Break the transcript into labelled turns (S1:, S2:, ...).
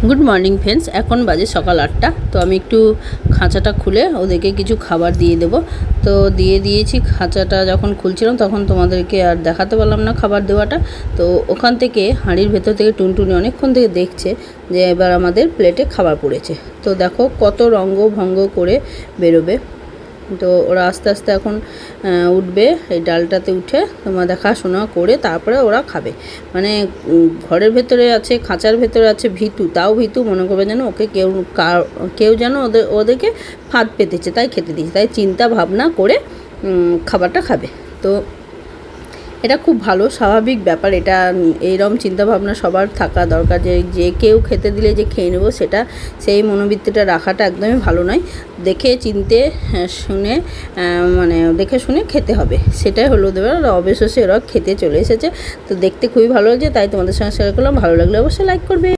S1: Good morning friends, এখন বাজে সকাল 8টা। তো আমি একটু খাঁচাটা খুলে ওদেরকে কিছু খাবার দিয়ে দেবো। তো দিয়ে দিয়েছি। খাঁচাটা যখন খুলছিলাম তখন তোমাদেরকে আর দেখাতে পারলাম না খাবার দেওয়াটা। তো ওখান থেকে হাঁড়ির ভেতর থেকে টুনটুনি অনেকক্ষণ থেকে দেখছে যে এবার আমাদের প্লেটে খাবার পড়েছে। তো দেখো কত রঙ্গ ভঙ্গ করে বেরোবে। তো ওরা আস্তে আস্তে এখন উঠবে, এই ডালটাতে উঠে তোমার দেখাশোনা করে তারপরে ওরা খাবে। মানে ঘরের ভেতরে আছে, খাঁচার ভেতরে আছে ভীতু, তাও ভীতু মনে করবে যেন ওকে কেউ যেন ওদেরকে ফাঁদ পেতেছে, তাই খেতে দিচ্ছে, তাই চিন্তা ভাবনা করে খাবারটা খাবে। তো এটা খুব ভালো স্বাভাবিক ব্যাপার। এটা এইরকম চিন্তাভাবনা সবার থাকা দরকার, যে কেউ খেতে দিলে যে খেয়ে নেবো, সেটা সেই মনোবৃত্তিটা রাখাটা একদমই ভালো নয়। দেখে চিনতে শুনে মানে দেখে শুনে খেতে হবে, সেটাই হলো দেবার। অবশেষে ওরা খেতে চলে এসেছে। তো দেখতে খুবই ভালো লাগছে, তাই তোমাদের সঙ্গে শেয়ার করলাম। ভালো লাগলে অবশ্যই লাইক করবে।